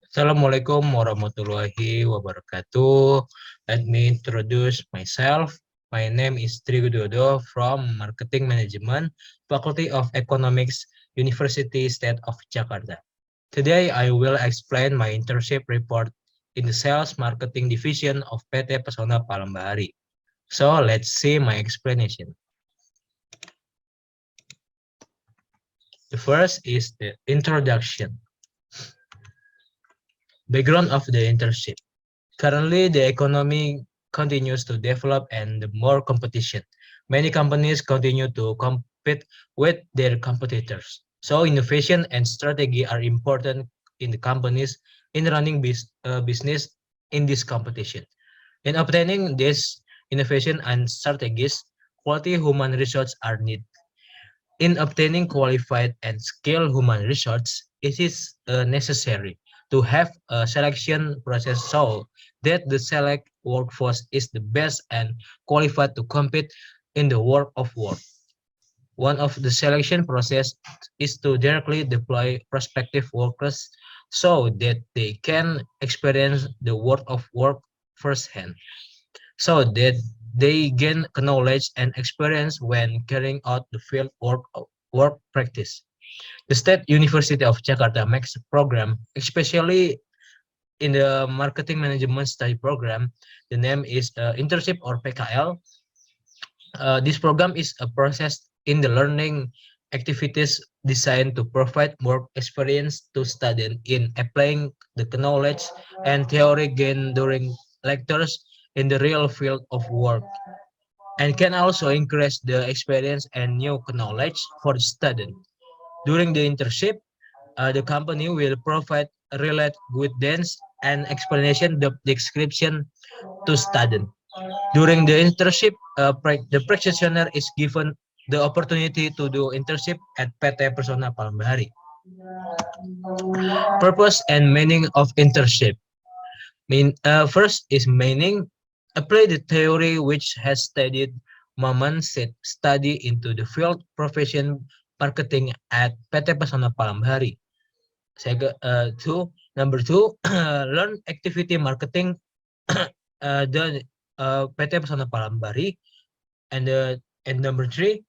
Assalamualaikum warahmatullahi wabarakatuh. Let me introduce myself. My name is Trigododo from Marketing Management, Faculty of Economics, University State of Jakarta. Today, I will explain my internship report in the Sales Marketing Division of PT Pesona Palembari. So, let's see my explanation. The first is the introduction. Background of the internship. Currently, the economy continues to develop and more competition. Many companies continue to compete with their competitors. So innovation and strategy are important in the companies in running business in this competition. In obtaining this innovation and strategies, quality human resources are needed. In obtaining qualified and skilled human resources, it is necessary to have a selection process so that the select workforce is the best and qualified to compete in the world of work. One of the selection process is to directly deploy prospective workers so that they can experience the world of work firsthand so that they gain knowledge and experience when carrying out the field work practice. The State University of Jakarta makes a program, especially in the Marketing Management Study Program. The name is Internship or PKL. This program is a process in the learning activities designed to provide work experience to students in applying the knowledge and theory gained during lectures in the real field of work, and can also increase the experience and new knowledge for the student. During the internship, the company will provide related guidance and explanation the description to student. During the internship, the practitioner is given the opportunity to do internship at PT Persona Palembari. Purpose and meaning of internship. First is meaning. Apply the theory which has studied Maman said study into the field profession marketing at PT Pesona Palembari. Number two, learn activity marketing the PT Pesona Palembari, and number three,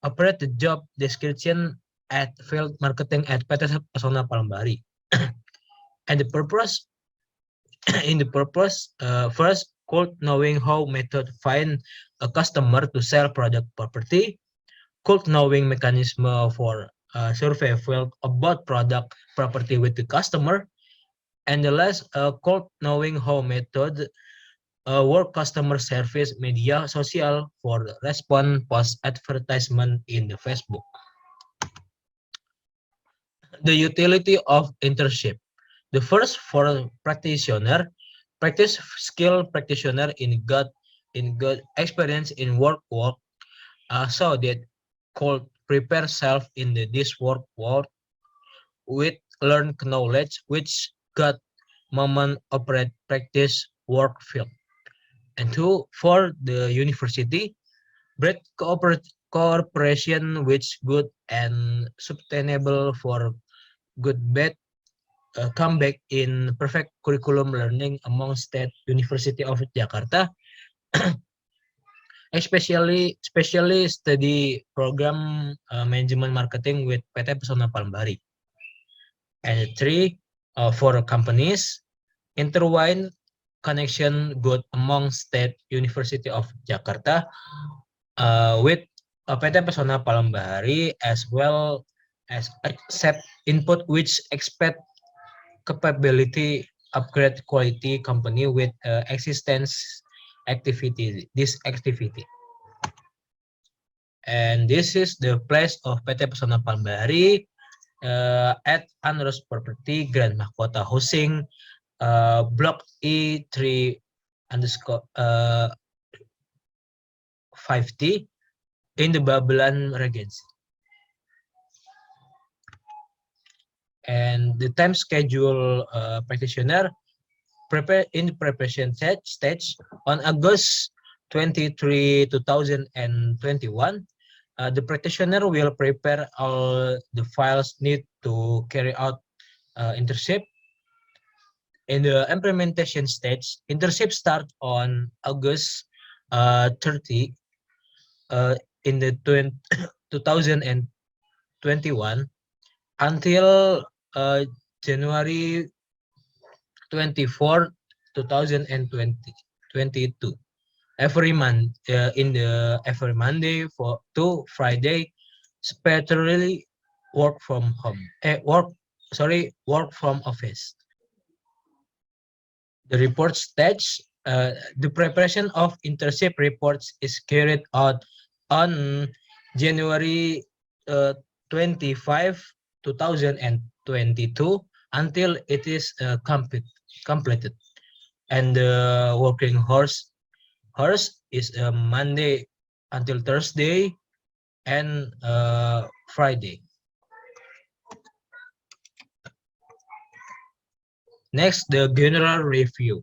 operate the job description at field marketing at PT Pesona Palembari. And the purpose in the purpose, first, cold knowing how method find a customer to sell product property, cold knowing mechanism for survey field about product property with the customer, and the last, cold knowing how method work customer service media social for respond post advertisement in the Facebook. The utility of internship. The first for practitioner, practice skill practitioner in good experience in work so that could prepare self in this world with learned knowledge which got moment operate practice work field. And two, for the university, breed cooperation which good and sustainable for good bad comeback in perfect curriculum learning among State University of Jakarta, especially study program management marketing with PT Pesona Palembari. And three, for companies, intertwine connection good among State University of Jakarta with PT Pesona Palembari, as well as accept input which expect capability upgrade quality company with existence activity this activity. And this is the place of PT Pesona Palembari at Anros Property Grand Mahkota Housing, Block E3 underscore 5T in the Babelan Regency. And the time schedule practitioner prepare in the preparation stage on August 23, 2021. The practitioner will prepare all the files need to carry out internship. In the implementation stage, internship start on August 30 in the 2021 until January 24, 2022. Every month, every Monday to Friday, especially work from home. Work from office. The report stage, the preparation of internship reports is carried out on January 25, 2022 until it is completed. And the working hours is Monday until Thursday and Friday. Next, the general review.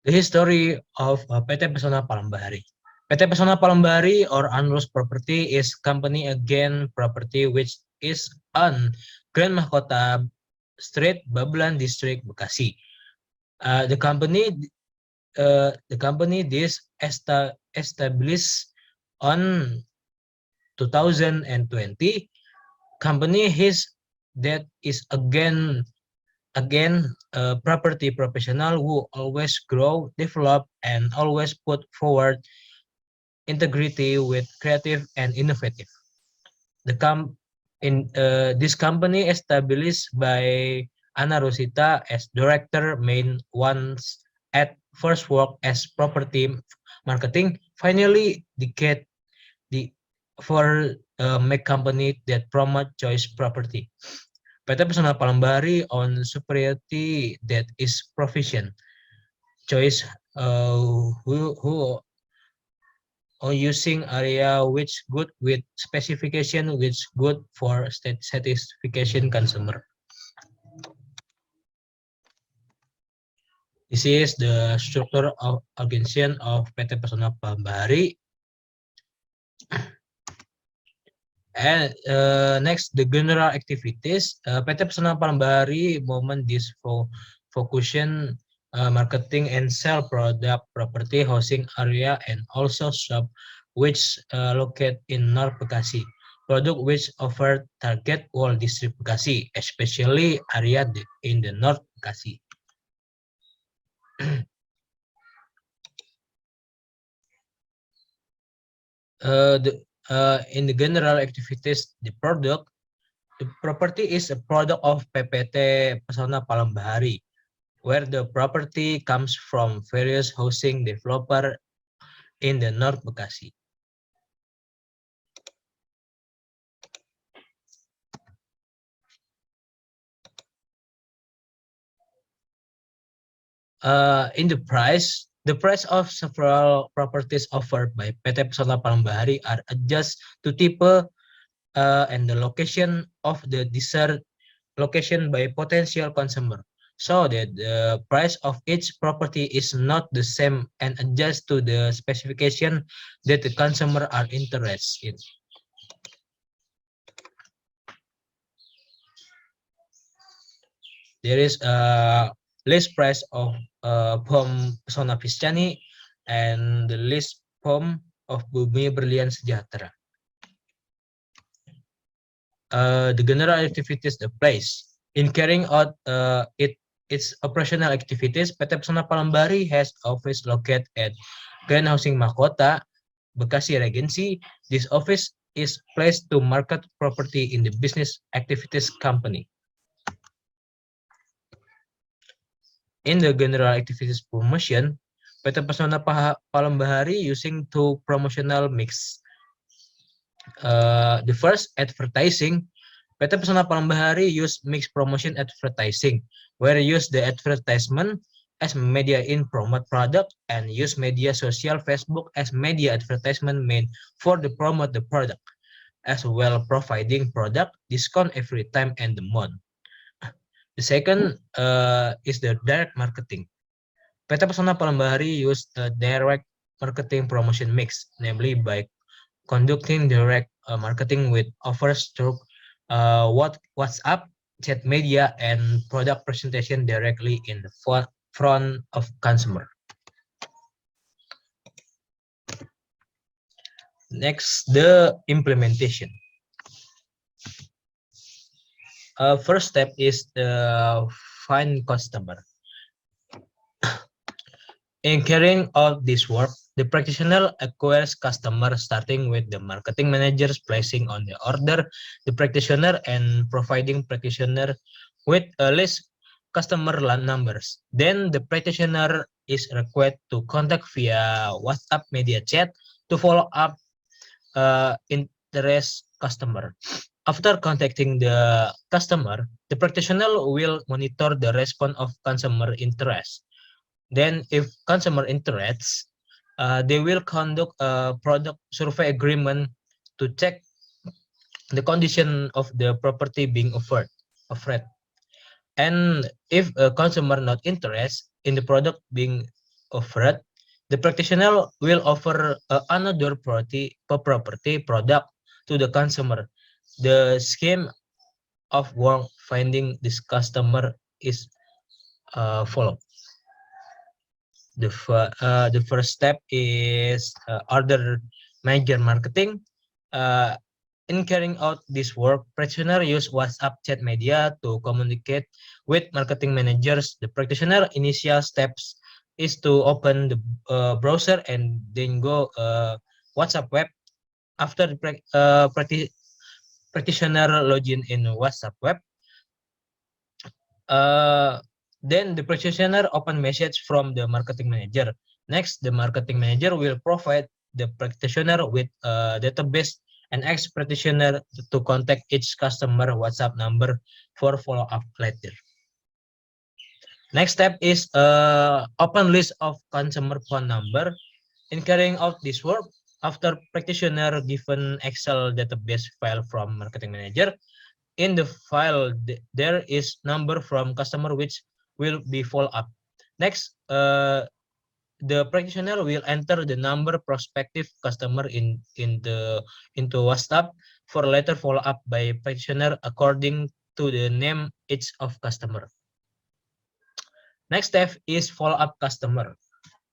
The history of PT Pesona Palembari. PT Pesona Palembari or Anrus Property is company again property which is on Grand Mahkota Street, Babelan District, Bekasi. The company this established on 2020. Company his that is again property professional who always grow, develop, and always put forward integrity with creative and innovative. This company established by Ana Rosita as director main once at first work as property marketing, finally decade the for make company that promote choice property. PT Pesona Palembari on superiority that is provision choice who or using area which good with specification which good for satisfaction consumer. This is the structure of organization of PT Pesona Palembari. And next, the general activities. PT Pesona Palembari moment this focusion marketing and sell product property housing area and also shop which located in North Bekasi. Product which offer target all district Bekasi, especially area in the North Bekasi. In the general activities, the property is a product of PPT Pesona Palembari, where the property comes from various housing developer in the North Bekasi. In the price of several properties offered by PT Pesona Palembari are adjusted to type and the location of the desired location by potential consumer, so that the price of each property is not the same and adjust to the specification that the consumer are interested in. There is a list price of home Pesona Vistani and the list home of Bumi Berlian Sejahtera. The general activities the place. In carrying out its operational activities, PT Pesona Palembari has office located at Grand Housing Mahkota, Bekasi Regency. This office is placed to market property in the business activities company. In the general activities promotion, PT Pesona Palembari using two promotional mix. The first, advertising. PT Pesona Palembari use mixed promotion advertising, where use the advertisement as media in promote product and use media social Facebook as media advertisement made for the promote the product, as well providing product discount every time and the month. The second is the direct marketing. PT Pesona Palembari use the direct marketing promotion mix, namely by conducting direct marketing with offers through WhatsApp, chat media, and product presentation directly in the front of consumer. Next, the implementation. First step is the find customer. In carrying out this work, the practitioner acquires customer starting with the marketing managers placing on the order the practitioner and providing practitioner with a list customer numbers. Then the practitioner is required to contact via WhatsApp media chat to follow up interest customer. After contacting the customer, the practitioner will monitor the response of consumer interest. Then, if consumer interests, they will conduct a product survey agreement to check the condition of the property being offered. And if a consumer not interested in the product being offered, the practitioner will offer another property product to the consumer. The scheme of work finding this customer is followed. The first step is order manager marketing. In carrying out this work, practitioner use WhatsApp chat media to communicate with marketing managers. The practitioner initial steps is to open the browser and then go WhatsApp web. After the practitioner login in WhatsApp web, then the practitioner open message from the marketing manager. Next, the marketing manager will provide the practitioner with a database and ask practitioner to contact each customer WhatsApp number for follow-up later. Next step is open list of consumer phone number. In carrying out this work, after practitioner given Excel database file from marketing manager, in the file there is number from customer which will be follow up. Next, the practitioner will enter the number prospective customer into WhatsApp for later follow up by practitioner according to the name each of customer. Next step is follow up customer.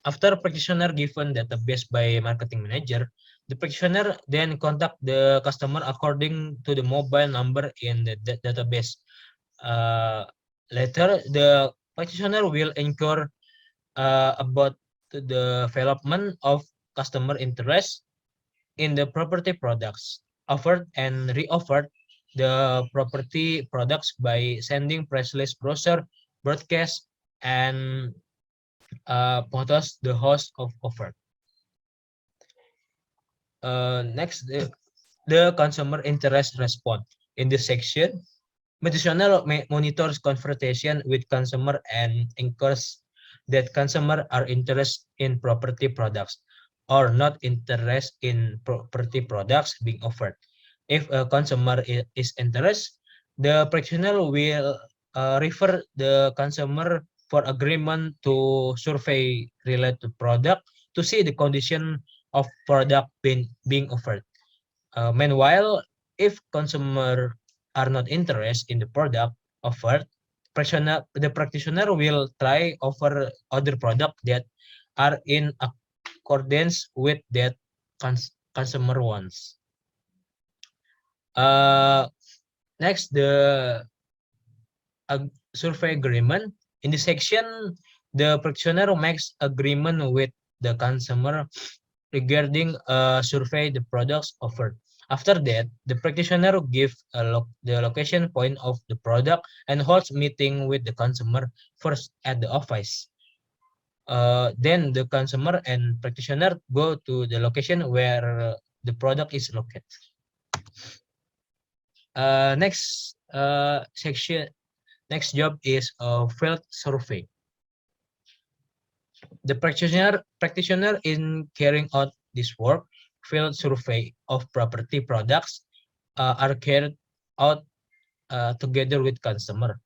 After practitioner given database by marketing manager, the practitioner then contact the customer according to the mobile number in the database. Later, the practitioner will inquire about the development of customer interest in the property products, offered and re-offered the property products by sending press release brochure, broadcast, and photos the host of offer. Next, the consumer interest response. In this section, Medicinal monitors conversation with consumer and ensures that consumer are interested in property products or not interested in property products being offered. If a consumer is interested, the practitioner will refer the consumer for agreement to survey related product to see the condition of product being offered. Meanwhile, if consumer are not interested in the product offered, the practitioner will try offer other product that are in accordance with that consumer wants. Next, the survey agreement. In this section, the practitioner makes agreement with the consumer regarding survey the products offered. After that, the practitioner gives the location point of the product and holds meeting with the consumer first at the office. Then the consumer and practitioner go to the location where the product is located. Next section, next job is a field survey. The practitioner in carrying out this work, field survey of property products are carried out together with consumer,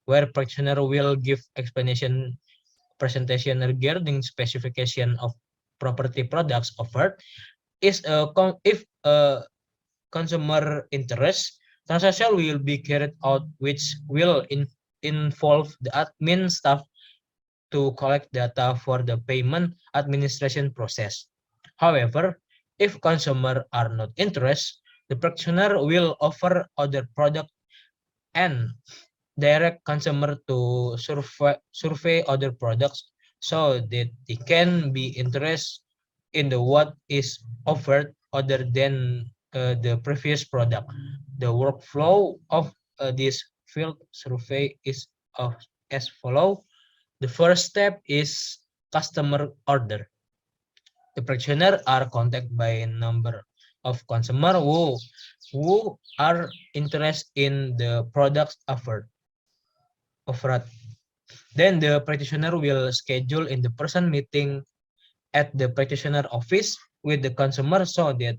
where practitioner will give explanation presentation regarding specification of property products offered. If consumer interest, Transaction will be carried out which will involve the admin staff to collect data for the payment administration process. However, if consumers are not interested, the practitioner will offer other product and direct consumer to survey other products so that they can be interested in the what is offered other than the previous product. The workflow of this field survey is as follow. The first step is customer order. The practitioner are contacted by a number of consumer who are interested in the products offered. Then the practitioner will schedule in the person meeting at the practitioner office with the consumer so that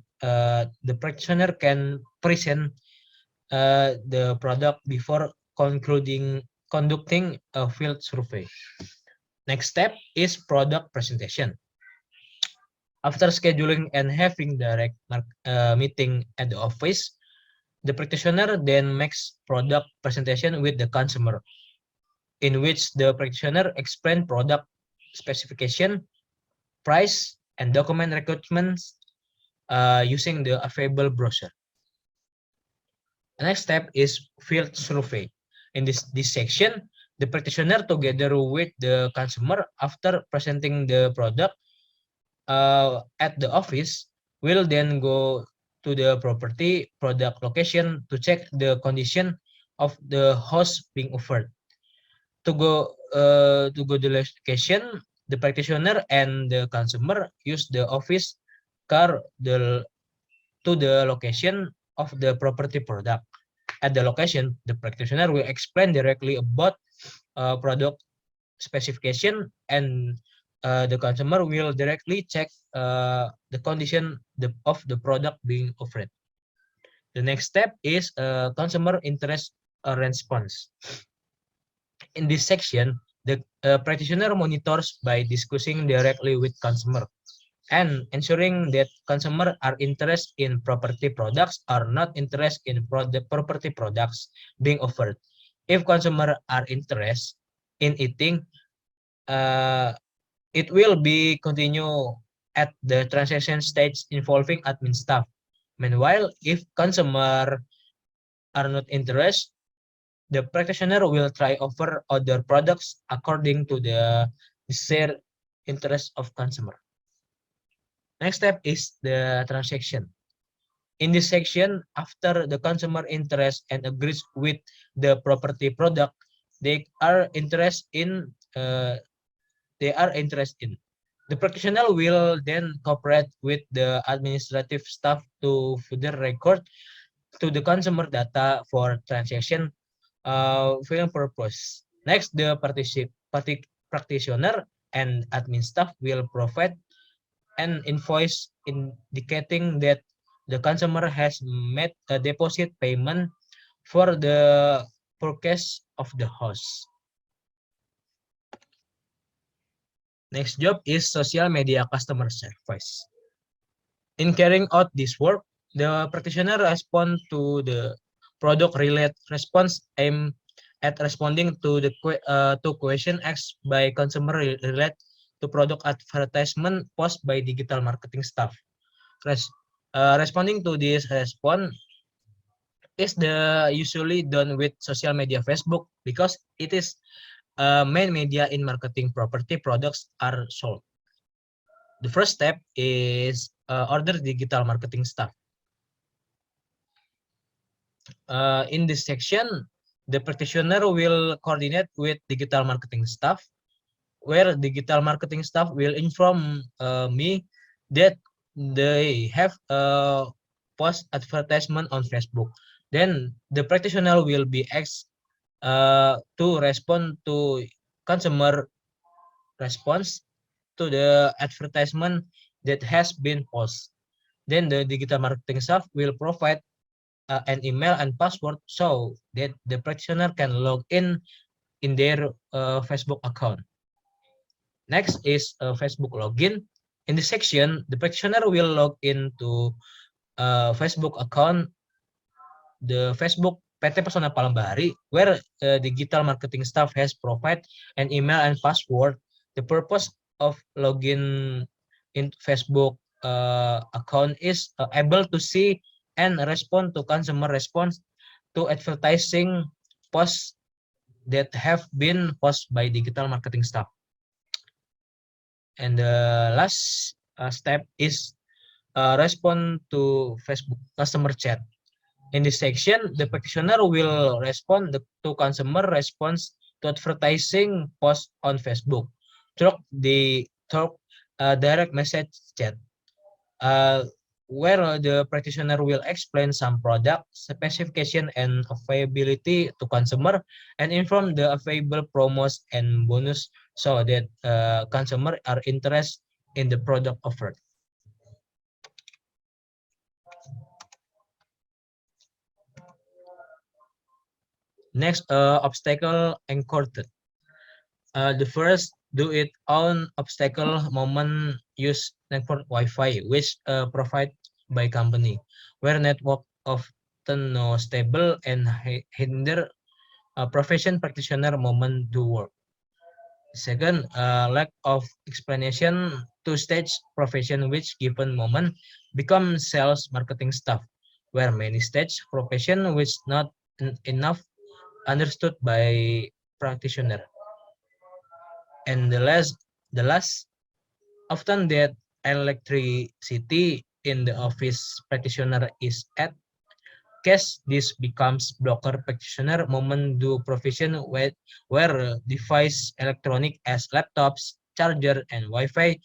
the practitioner can present the product before conducting a field survey. Next step is product presentation. After scheduling and having direct meeting at the office, the practitioner then makes product presentation with the consumer, in which the practitioner explain product specification, price, and document requirements using the available brochure. The next step is field survey. In this section, the practitioner together with the consumer after presenting the product at the office will then go to the property product location to check the condition of the house being offered. To go to the location, the practitioner and the consumer use the office car to the location of the property product. At the location, the practitioner will explain directly about product specification, and the consumer will directly check the condition of the product being offered. The next step is consumer interest response. In this section, the practitioner monitors by discussing directly with consumer and ensuring that consumers are interested in property products or not interested in property products being offered. If consumers are interested in eating, it will be continue at the transaction stage involving admin staff. Meanwhile, if consumers are not interested, the practitioner will try offer other products according to the desired interest of consumer. Next step is the transaction. In this section, after the consumer interest and agrees with the property product, they are interested in. The practitioner will then cooperate with the administrative staff to further record to the consumer data for transaction film purpose. Next, the practitioner and admin staff will provide an invoice indicating that the consumer has made a deposit payment for the purchase of the house. Next job is social media customer service. In carrying out this work, the practitioner respond to the product-related response aimed at responding to the question asked by consumer related to product advertisement posted by digital marketing staff. Responding to this response is usually done with social media Facebook because it is main media in marketing property products are sold. The first step is order digital marketing staff. In this section, the practitioner will coordinate with digital marketing staff, where digital marketing staff will inform me that they have post advertisement on Facebook. Then the practitioner will be asked to respond to consumer response to the advertisement that has been posted. Then the digital marketing staff will provide an email and password so that the practitioner can log in their Facebook account. Next is Facebook login. In this section, the practitioner will log into Facebook account the Facebook PT Pesona Palembari, where digital marketing staff has provided an email and password. The purpose of login in Facebook account is able to see and respond to consumer response to advertising posts that have been posted by digital marketing staff. And the last step is respond to Facebook customer chat. In this section, the practitioner will respond to consumer response to advertising post on Facebook through direct message chat, uh, where the practitioner will explain some product specification and availability to consumer and inform the available promos and bonus so that consumer are interested in the product offered. Next, obstacle encountered. The first do it on obstacle moment use network Wi-Fi, which provide by company, where network often no stable and hinder profession practitioner moment do work. Second, lack of explanation to stage profession which given moment become sales marketing staff, where many stage profession which not enough understood by practitioner. And the last often that electricity in the office practitioner is at case this becomes blocker practitioner moment do provision where device electronic as laptops, charger, and Wi-Fi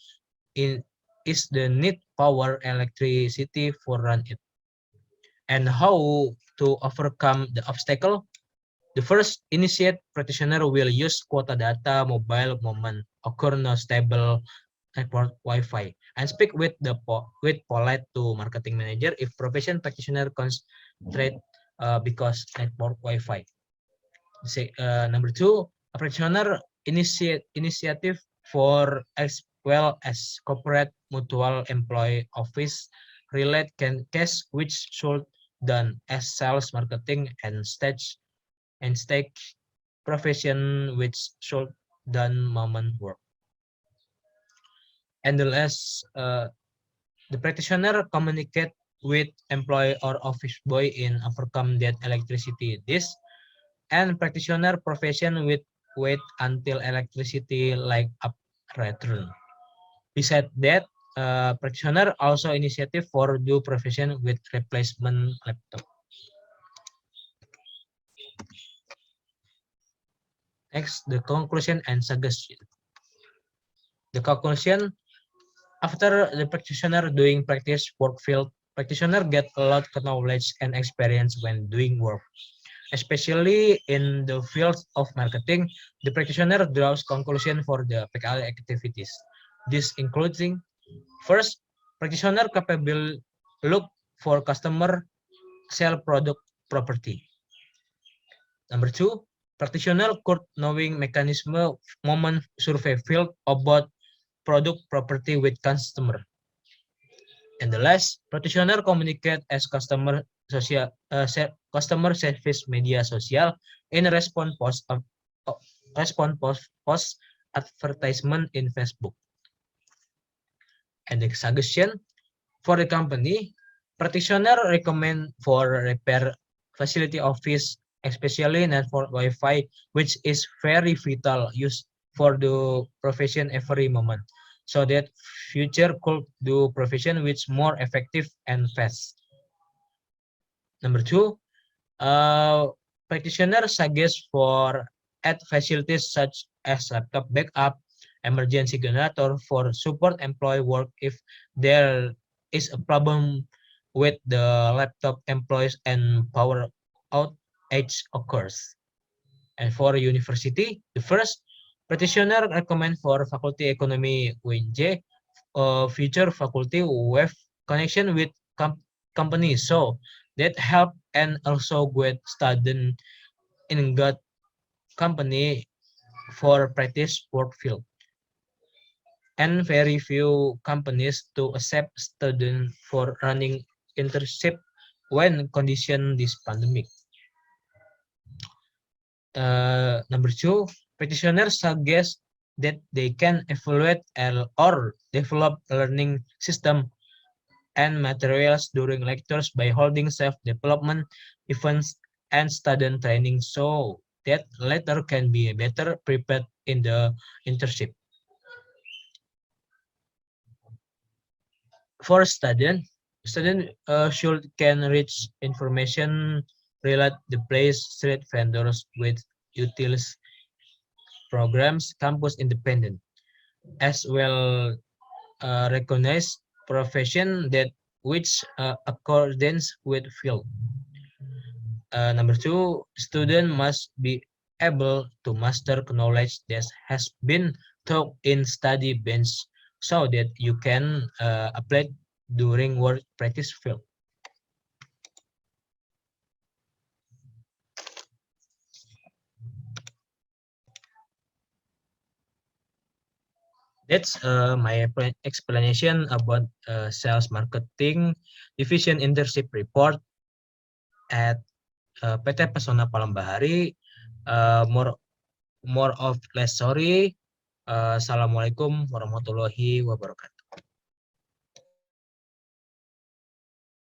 in is the need power electricity for run it. And how to overcome the obstacle? The first initiate practitioner will use quota data mobile moment occur no stable network Wi-Fi and speak with with polite to marketing manager if profession practitioner concentrate because network Wi-Fi. Number two, a practitioner initiative for as well as corporate mutual employee office relate can case which should done as sales marketing and stake profession which should done moment work. And the last, the practitioner communicate with employee or office boy in overcome that electricity this and practitioner profession with wait until electricity like up return. Besides that, practitioner also initiative for do profession with replacement laptop. Next, the conclusion and suggestion. The conclusion, after the practitioner doing practice work field, practitioner get a lot of knowledge and experience when doing work. Especially in the field of marketing, the practitioner draws conclusion for the PKL activities. This including first, practitioner capable look for customer sell product property. Number two, practitioner could knowing mechanism moment survey field about product property with customer. And the last, practitioner communicate as customer service media social in response post advertisement in Facebook. And the suggestion for the company, practitioner recommend for repair facility office, especially network Wi-Fi, which is very vital use for the profession every moment, so that future could do profession which more effective and fast. Number two, practitioner suggest for add facilities such as laptop backup, emergency generator for support employee work if there is a problem with the laptop employees and power outage occurs. And for university, the first practitioner recommend for faculty economy UNJ, future faculty with connection with companies so that help and also with student in good company for practice work field. And very few companies to accept student for running internship when condition this pandemic. Number two, practitioners suggest that they can evaluate or develop learning system and materials during lectures by holding self-development events and student training so that later can be better prepared in the internship. For student should can reach information relate the place, street vendors with utilities programs, campus independent, as well recognize profession that which accordance with field. Number two, student must be able to master knowledge that has been taught in study bench so that you can apply during work practice field. That's my explanation about sales marketing division internship report at PT Pesona Palembahari. More of less sorry. Assalamualaikum warahmatullahi wabarakatuh.